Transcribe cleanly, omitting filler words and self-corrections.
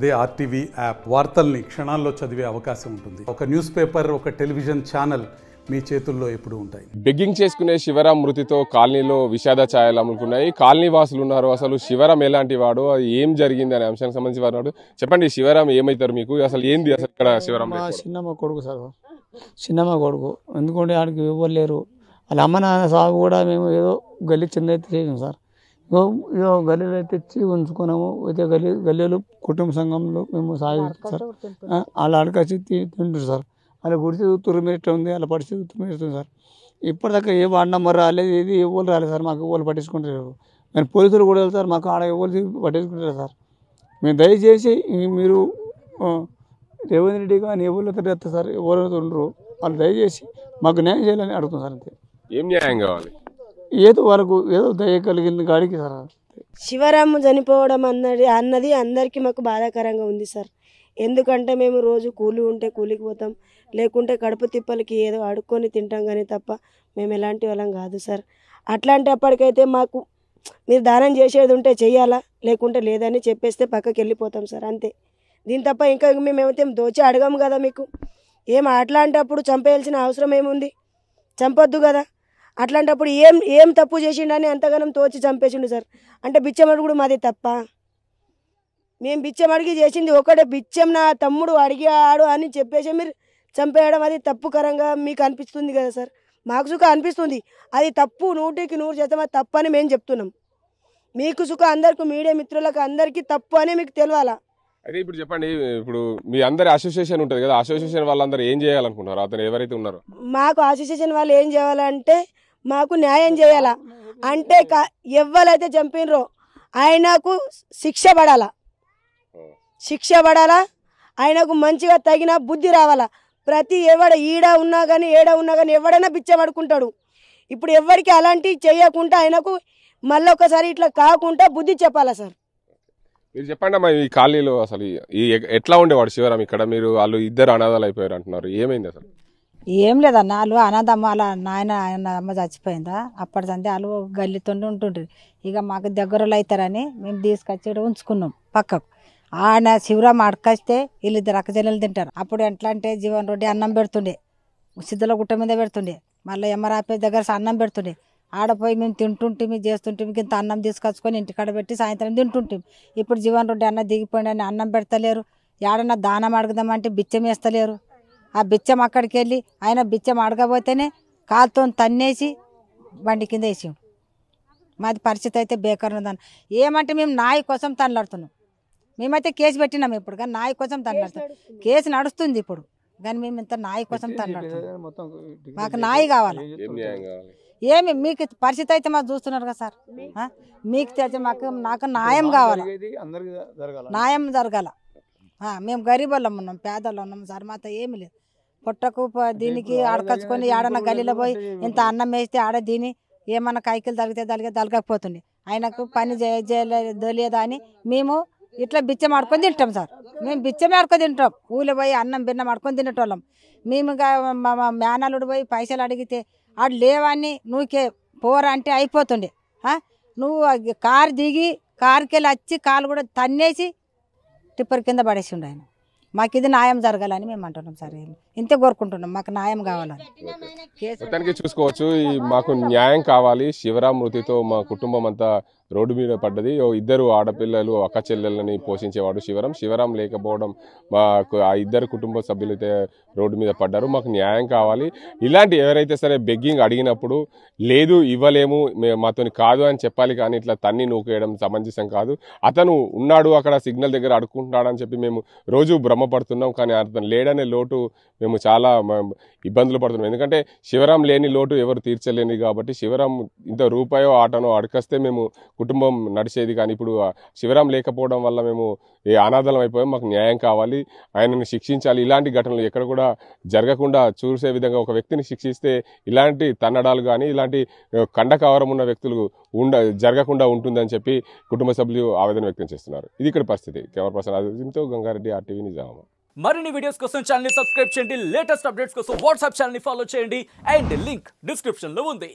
అదే RTV app వార్తల్ని క్షణాల్లో చదివే అవకాశం ఉంటుంది. ఒక న్యూస్ పేపర్, ఒక టెలివిజన్ ఛానల్ మీ చేతుల్లో ఎప్పుడూ ఉంటాయి. బెగ్గింగ్ చేసుకునే శివరాం మృతితో కాలనీలో విషాద ఛాయలు అమ్ముకున్నాయి. కాలనీ వాసులు ఉన్నారు. అసలు శివరాం ఎలాంటి వాడు, ఏం జరిగింది అనే అంశానికి సంబంధించి వాడు చెప్పండి. శివరాం ఏమవుతారు మీకు? అసలు ఏంది అసలు ఇక్కడ శివరాం? మా చిన్నమ్మ కొడుకు సార్, చిన్నమ్మ కొడుకు. ఎందుకంటే ఆడికి ఎవరు లేరు. వాళ్ళ అమ్మ నాన్న సాగు కూడా మేము ఏదో గల్లీ చిన్న అయితే చేసాం సార్. ఇదో గల్లీలో తెచ్చి ఉంచుకున్నాము. అయితే గల్లీలో కుటుంబ సంఘంలో మేము సాగిస్తాం సార్. వాళ్ళు అడకచ్చి తింటారు సార్. వాళ్ళ గుడిసి తురిమినట్టు ఉంది, వాళ్ళ పరిస్థితి తురిమిస్తుంది సార్. ఇప్పటిదాకా ఏ వార్డు నెంబర్ రాలేదు, ఏది ఎవరు రాలేదు సార్. మాకు ఎవరు పట్టించుకుంటారు. మేము పోలీసులు కూడా వెళ్తారు, మాకు ఆడ ఎవరు పట్టించుకుంటారు సార్. మేము దయచేసి మీరు రేవంత్ రెడ్డి కానీ ఎవరు తెస్తారు సార్, ఎవరైతే ఉండరు వాళ్ళు దయచేసి మాకు న్యాయం చేయాలని అడుగుతాం సార్. అంతే. ఏం న్యాయం కావాలి? ఏదో వరకు ఏదో దయ కలిగింది గాడికి సార్. శివరాము చనిపోవడం అన్నది అందరికీ మాకు బాధాకరంగా ఉంది సార్. ఎందుకంటే మేము రోజు కూలి ఉంటే కూలికి పోతాం, లేకుంటే కడుపు తిప్పలకి ఏదో అడుక్కొని తింటాం కానీ తప్ప మేము ఎలాంటి వాళ్ళం కాదు సార్. అట్లాంటప్పటికైతే మాకు మీరు దానం చేసేది ఉంటే చెయ్యాలా, లేకుంటే లేదని చెప్పేస్తే పక్కకి వెళ్ళిపోతాం సార్. అంతే. దీని తప్ప ఇంకా మేమైతే దోచి అడగము కదా మీకు. అట్లాంటప్పుడు చంపేయాల్సిన అవసరం ఏముంది? చంపొద్దు కదా. అట్లాంటప్పుడు ఏం తప్పు చేసిండని అంతగానం తోచి చంపేసిండు సార్. అంటే బిచ్చమడుగుడు మాది తప్ప? మేము బిచ్చం అడిగి చేసింది ఒకటే, బిచ్చం నా తమ్ముడు అడిగాడు అని చెప్పేసి మీరు చంపేయడం అది తప్పుకరంగా మీకు అనిపిస్తుంది కదా సార్. మాకు సుఖ అనిపిస్తుంది. అది తప్పు, 100% అది తప్పు అని మేము చెప్తున్నాం. మీకు సుఖ అందరికీ, మీడియా మిత్రులకు అందరికీ తప్పు అని మీకు తెలియాలా. అయితే ఇప్పుడు చెప్పండి, ఇప్పుడు మీ అందరి అసోసియేషన్ ఉంటుంది కదా, అసోసియేషన్ వాళ్ళందరూ ఏం చేయాలనుకుంటున్నారు? అతను ఎవరైతే ఉన్నారో మాకు అసోసియేషన్ వాళ్ళు ఏం చేయాలంటే మాకు న్యాయం చేయాలా. అంటే ఎవరైతే చంపినరో ఆయనకు శిక్ష పడాలా, ఆయనకు మంచిగా తగిన బుద్ధి రావాలా. ప్రతి ఈడ ఉన్నా కానీ ఏడ ఉన్నా కానీ ఎవడైనా బిచ్చపడుకుంటాడు. ఇప్పుడు ఎవరికి అలాంటివి చేయకుండా ఆయనకు మళ్ళీ ఒకసారి ఇట్లా కాకుండా బుద్ధి చెప్పాలా సార్. మీరు చెప్పండి అమ్మా, ఈ కాలనీలో అసలు ఎట్లా ఉండేవాడు శివరాం? ఇక్కడ మీరు వాళ్ళు ఇద్దరు అనాథాలు అయిపోయారు అంటున్నారు, ఏమైంది అసలు? ఏం లేదన్న, వాళ్ళు అనాథమ్మ, వాళ్ళ ఆయన అమ్మ చచ్చిపోయిందా, అప్పటి సందే వాళ్ళు గల్లీతోనే ఉంటుండ్రు. ఇక మాకు దగ్గరలో అవుతారని మేము తీసుకొచ్చి ఉంచుకున్నాం పక్కకు. ఆయన శివరాం అడకొస్తే వీళ్ళిద్దరు అక్కచెల్లెలు తింటారు. అప్పుడు ఎట్లా అంటే జీవన్ రెడ్డి అన్నం పెడుతుండే, సిద్ధల గుట్ట మీద పెడుతుండే, మళ్ళీ ఎంఆర్ఆఫీస్ దగ్గర అన్నం పెడుతుండే. ఆడపోయి మేము తింటుంటే చేస్తుంటే ఇంత అన్నం తీసుకొచ్చుకొని ఇంటికాడ పెట్టి సాయంత్రం తింటుంటాం. ఇప్పుడు జీవన్ రెడ్డి అన్న దిగిపోయిండని అన్నం పెడతలేరు. ఏడన్నా దానం అడగదామంటే బిచ్చం వేస్తలేరు. ఆ బిచ్చం అక్కడికి వెళ్ళి ఆయన బిచ్చం అడగబోతేనే కాలుతో తన్నేసి బండి కింద వేసి. మాది పరిస్థితి అయితే బేకారు ఉందని. ఏమంటే మేము నాయి కోసం తనలాడుతున్నాం. మేమైతే కేసు పెట్టినాం ఇప్పుడు, కానీ నాయి కోసం తనలాడుతున్నాం. కేసు నడుస్తుంది ఇప్పుడు, కానీ మేము ఇంత నాయి కోసం తనలాడుతున్నాం. మాకు నాయి కావాలి. ఏమి మీకు పరిస్థితి అయితే మాకు చూస్తున్నారు కదా సార్. మీకు తెలిసి నాకు న్యాయం కావాలి, న్యాయం జరగాల. మేము గరీబులం ఉన్నాం, పేదలు ఉన్నాం సార్. మాతో ఏమి లేదు. పొట్టకు దీనికి ఆడకచ్చుకొని ఆడన్న గలీలో పోయి ఇంత అన్నం వేస్తే ఆడ దీని ఏమన్నా కైకిలు తలగకపోతుండే. ఆయనకు పని చేయలేదా అని మేము ఇట్లా బిచ్చం ఆడుకొని తింటాం సార్. మేము బిచ్చమే ఆడుకొని తింటాం. ఊళ్ళో పోయి అన్నం బిన్నం ఆడుకొని తినేటోళ్ళం. మేము మా మేనల్లుడు పోయి పైసలు అడిగితే ఆడు లేవని నువ్వుకే పోరా అంటే అయిపోతుండే. నువ్వు కారు దిగి కారుకెళ్ళి వచ్చి కాలు కూడా తన్నేసి టిప్పర్ కింద పడేసిండు ఆయన. మాకు ఇది న్యాయం జరగాలని మేము అంటున్నాం సార్. ఇంతే కోరుకుంటున్నాం, మాకు న్యాయం కావాలని. మొత్తానికి చూసుకోవచ్చు, మాకు న్యాయం కావాలి. శివరాం మృతితో మా కుటుంబం అంతా రోడ్డు మీద పడ్డది. ఇద్దరు ఆడపిల్లలు, అక్క చెల్లెళ్ళని పోషించేవాడు శివరాం లేకపోవడం మాకు ఆ ఇద్దరు కుటుంబ సభ్యులైతే రోడ్డు మీద పడ్డారు. మాకు న్యాయం కావాలి. ఇలాంటి ఎవరైతే సరే బెగ్గింగ్ అడిగినప్పుడు లేదు ఇవ్వలేము, మాతోని కాదు అని చెప్పాలి, కానీ ఇట్లా తన్ని నూకేయడం సమంజసం కాదు. అతను ఉన్నాడు అక్కడ సిగ్నల్ దగ్గర అడుక్కుంటున్నాడని చెప్పి మేము రోజు భ్రమపడుతున్నాం, కానీ అతను లేడనే లోటు మేము చాలా ఇబ్బందులు పడుతున్నాం. ఎందుకంటే శివరాం లేని లోటు ఎవరు తీర్చలేని కాబట్టి శివరాం ఇంత రూపాయో ఆటనో అడకస్తే మేము కుటుంబం నడిచేది. కానీ ఇప్పుడు శివరాం లేకపోవడం వల్ల మేము అనాథలం అయిపోయాం. మాకు న్యాయం కావాలి, ఆయనను శిక్షించాలి. ఇలాంటి ఘటనలు ఎక్కడ కూడా జరగకుండా చూసే విధంగా ఒక వ్యక్తిని శిక్షిస్తే ఇలాంటి తన్నడాలు కానీ ఇలాంటి కండకవరం ఉన్న వ్యక్తులు జరగకుండా ఉంటుందని చెప్పి కుటుంబ సభ్యులు ఆవేదన వ్యక్తం చేస్తున్నారు. ఇది ఇక్కడ పరిస్థితి. కెమెరా పర్సన్ అజీంతో గంగారెడ్డి, RTV నిజామాబాద్. మరిన్ని వీడియోస్ కోసం ఛానల్ ని సబ్స్క్రైబ్ చేయండి. లేటెస్ట్ అప్డేట్స్ కోసం వాట్సాప్ ఛానల్ ని ఫాలో చేయండి. అండ్ లింక్ డిస్క్రిప్షన్ లో ఉంది.